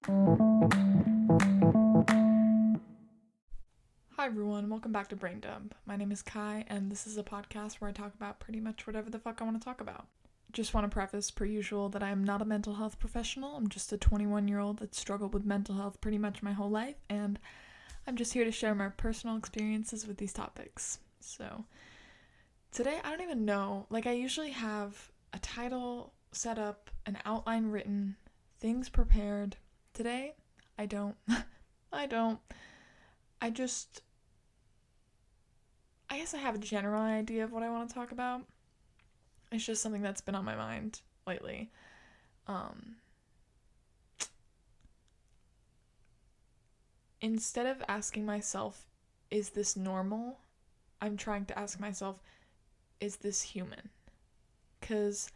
Hi everyone, welcome back to Brain Dump. My name is Kai, and this is a podcast where I talk about pretty much whatever the fuck I want to talk about. Just want to preface, per usual, that I am not a mental health professional. I'm just a 21-year-old that struggled with mental health pretty much my whole life, and I'm just here to share my personal experiences with these topics. So, today I don't even know, I usually have a title set up, an outline written, things prepared. Today, I don't. I guess I have a general idea of what I want to talk about. It's just something that's been on my mind lately. Instead of asking myself, is this normal? I'm trying to ask myself, is this human? Because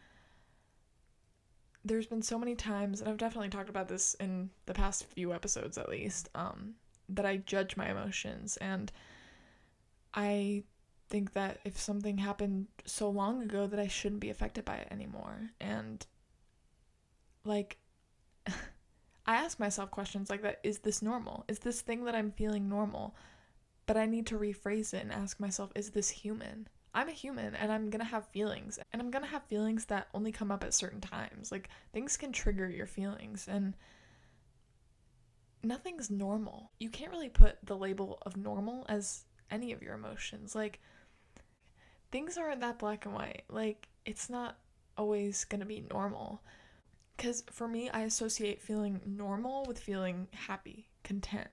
there's been so many times, and I've definitely talked about this in the past few episodes at least, that I judge my emotions, and I think that if something happened so long ago that I shouldn't be affected by it anymore. And I ask myself questions like that. Is this normal? Is this thing that I'm feeling normal? But I need to rephrase it and ask myself, is this human? I'm a human and I'm gonna have feelings. And I'm gonna have feelings that only come up at certain times. Things can trigger your feelings, and nothing's normal. You can't really put the label of normal as any of your emotions. Things aren't that black and white. It's not always gonna be normal. Because for me, I associate feeling normal with feeling happy, content.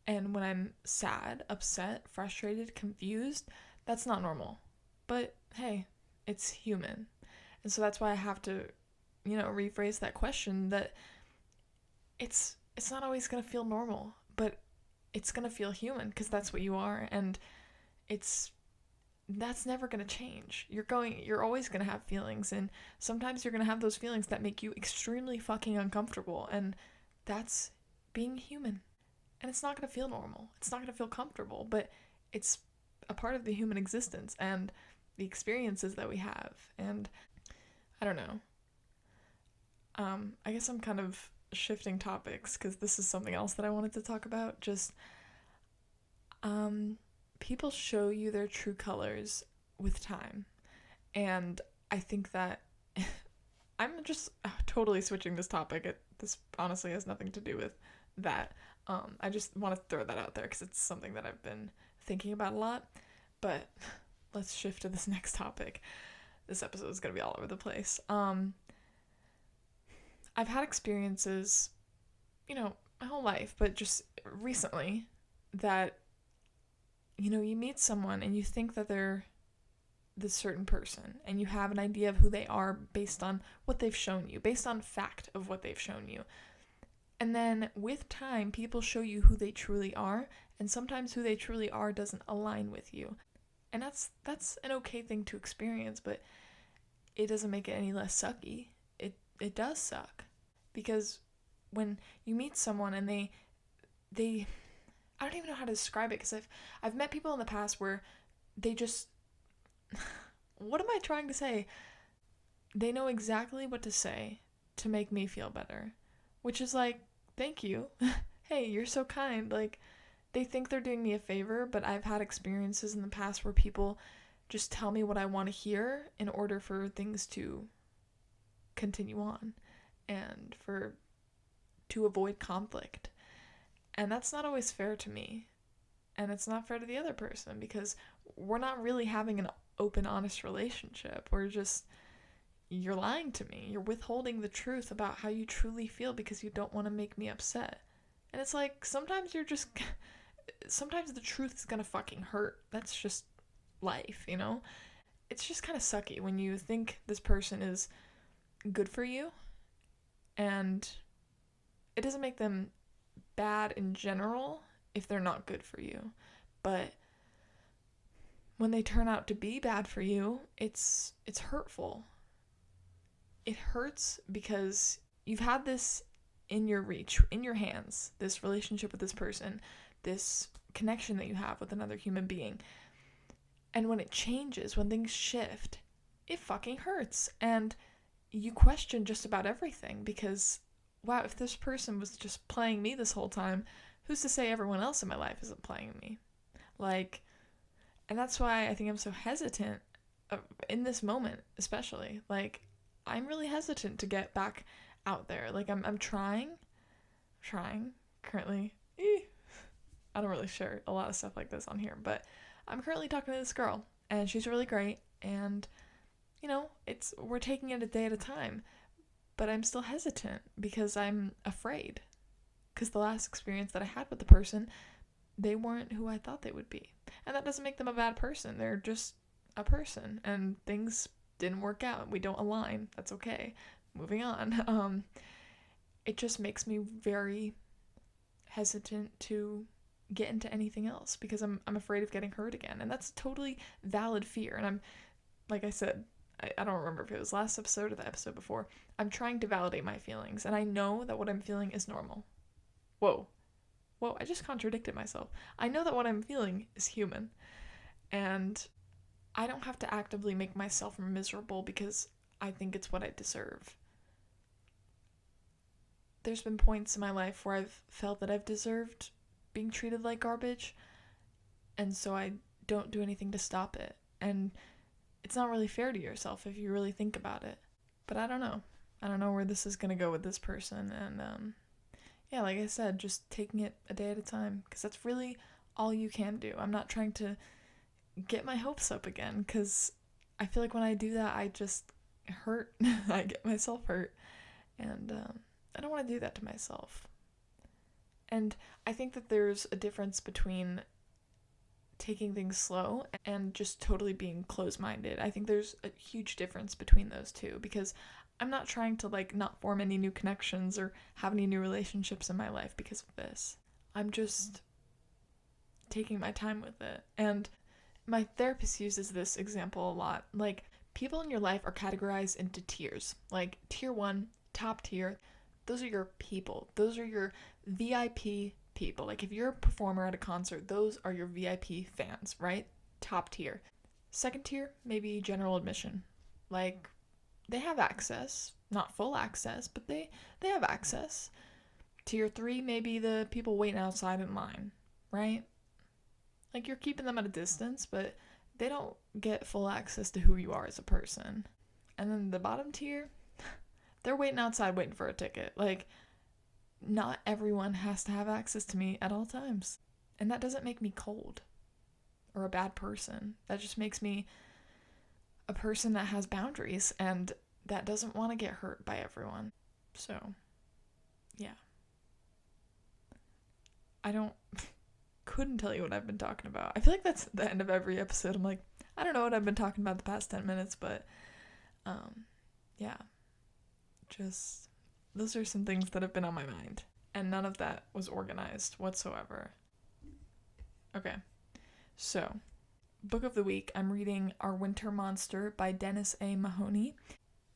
And when I'm sad, upset, frustrated, confused, that's not normal. But hey, it's human. And so that's why I have to, rephrase that question that it's not always gonna feel normal, but it's gonna feel human because that's what you are, and that's never going to change. You're always going to have feelings, and sometimes you're going to have those feelings that make you extremely fucking uncomfortable, and that's being human. And it's not going to feel normal. It's not going to feel comfortable, but it's a part of the human existence and the experiences that we have. And I don't know. I guess I'm kind of shifting topics because this is something else that I wanted to talk about. People show you their true colors with time. And I think that I'm just totally switching this topic. This honestly has nothing to do with that. I just want to throw that out there because it's something that I've been thinking about a lot. But let's shift to this next topic. This episode is going to be all over the place. I've had experiences, my whole life, but just recently that you meet someone and you think that they're this certain person, and you have an idea of who they are based on what they've shown you, based on fact of what they've shown you. And then with time, people show you who they truly are, and sometimes who they truly are doesn't align with you. And that's an okay thing to experience, but it doesn't make it any less sucky. It does suck. Because when you meet someone and they I don't even know how to describe it, because I've met people in the past where they just what am I trying to say? They know exactly what to say to make me feel better, which is thank you. Hey, you're so kind. They think they're doing me a favor, but I've had experiences in the past where people just tell me what I want to hear in order for things to continue on and to avoid conflict. And that's not always fair to me. And it's not fair to the other person because we're not really having an open, honest relationship. You're lying to me. You're withholding the truth about how you truly feel because you don't want to make me upset. And it's sometimes sometimes the truth is gonna fucking hurt. That's just life, It's just kind of sucky when you think this person is good for you and it doesn't make them bad in general if they're not good for you. But when they turn out to be bad for you, it's hurtful. It hurts because you've had this in your reach, in your hands, this relationship with this person, this connection that you have with another human being. And when it changes, when things shift, it fucking hurts. And you question just about everything because wow, if this person was just playing me this whole time, who's to say everyone else in my life isn't playing me? Like, and that's why I think I'm so hesitant in this moment, especially. Like, I'm really hesitant to get back out there. Like, I'm trying currently. I don't really share a lot of stuff like this on here, but I'm currently talking to this girl, and she's really great, and, you know, we're taking it a day at a time, but I'm still hesitant because I'm afraid. Because the last experience that I had with the person, they weren't who I thought they would be. And that doesn't make them a bad person. They're just a person, and things didn't work out. We don't align. That's okay. Moving on. It just makes me very hesitant to get into anything else because I'm afraid of getting hurt again. And that's a totally valid fear. And I'm, like I said, I don't remember if it was last episode or the episode before, I'm trying to validate my feelings. And I know that what I'm feeling is normal. Whoa, I just contradicted myself. I know that what I'm feeling is human. And I don't have to actively make myself miserable because I think it's what I deserve. There's been points in my life where I've felt that I've deserved being treated like garbage, and so I don't do anything to stop it. And it's not really fair to yourself if you really think about it. But I don't know. I don't know where this is going to go with this person, and yeah, like I said, just taking it a day at a time, because that's really all you can do. I'm not trying to get my hopes up again, because I feel like when I do that, I just hurt. I get myself hurt, and I don't want to do that to myself. And I think that there's a difference between taking things slow and just totally being closed-minded. I think there's a huge difference between those two, because I'm not trying to like not form any new connections or have any new relationships in my life because of this. I'm just taking my time with it. And my therapist uses this example a lot. Like, people in your life are categorized into tiers. Like, tier 1, top tier, those are your people. Those are your VIP people. Like, if you're a performer at a concert, those are your VIP fans, right? Top tier. Second tier, maybe general admission. Like, they have access, not full access, but they have access. Tier 3, maybe the people waiting outside in line, right? Like, you're keeping them at a distance, but they don't get full access to who you are as a person. And then the bottom tier, they're waiting outside waiting for a ticket. Like, not everyone has to have access to me at all times. And that doesn't make me cold or a bad person. That just makes me a person that has boundaries and that doesn't want to get hurt by everyone. So, yeah. Couldn't tell you what I've been talking about. I feel like that's the end of every episode. I'm like, I don't know what I've been talking about the past 10 minutes, but, yeah. Just, those are some things that have been on my mind. And none of that was organized whatsoever. Okay. So, book of the week, I'm reading Our Winter Monster by Dennis A. Mahoney.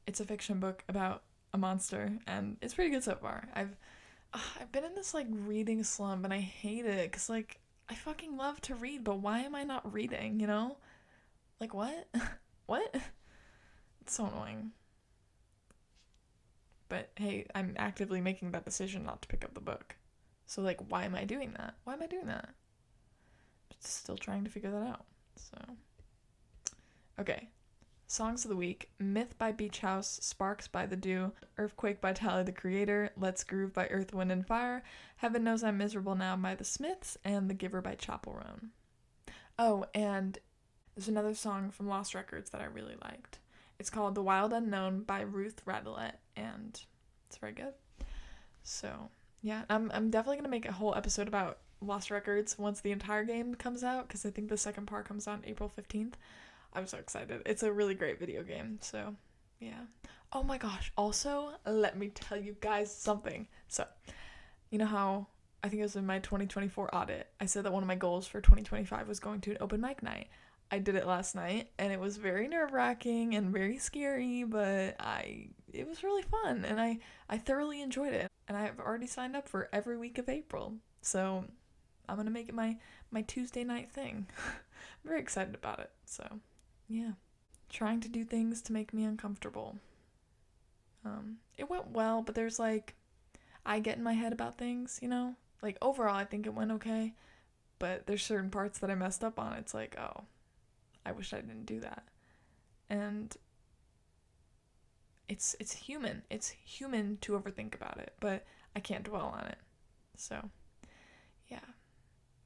It's a fiction book about a monster, and it's pretty good so far. I've been in this, like, reading slump, and I hate it, because, like, I fucking love to read, but why am I not reading, you know? Like, what? What? It's so annoying. But, hey, I'm actively making that decision not to pick up the book. So, like, why am I doing that? Why am I doing that? Still trying to figure that out, so. Okay. Songs of the week: Myth by Beach House, Sparks by The Dew, Earthquake by Tyler the Creator, Let's Groove by Earth, Wind & Fire, Heaven Knows I'm Miserable Now by The Smiths, and The Giver by Chappell Roan. Oh, and there's another song from Lost Records that I really liked. It's called The Wild Unknown by Ruth Radelet, and it's very good. So, yeah, I'm definitely going to make a whole episode about Lost Records once the entire game comes out, because I think the second part comes out on April 15th. I'm so excited. It's a really great video game, so yeah. Oh my gosh, also, let me tell you guys something. So, you know how, I think it was in my 2024 audit, I said that one of my goals for 2025 was going to an open mic night. I did it last night, and it was very nerve-wracking and very scary, but it was really fun, and I thoroughly enjoyed it. And I've already signed up for every week of April, so I'm gonna make it my Tuesday night thing. I'm very excited about it, so yeah. Trying to do things to make me uncomfortable. It went well, but there's like I get in my head about things, Like, overall, I think it went okay, but there's certain parts that I messed up on. It's like, oh, I wish I didn't do that. And it's human. It's human to overthink about it, but I can't dwell on it. So, yeah.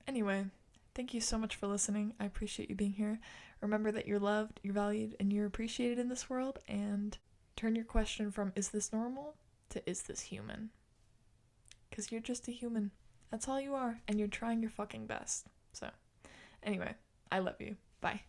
Anyway, thank you so much for listening. I appreciate you being here. Remember that you're loved, you're valued, and you're appreciated in this world, and turn your question from is this normal to is this human? Because you're just a human. That's all you are, and you're trying your fucking best. So, anyway, I love you. Bye.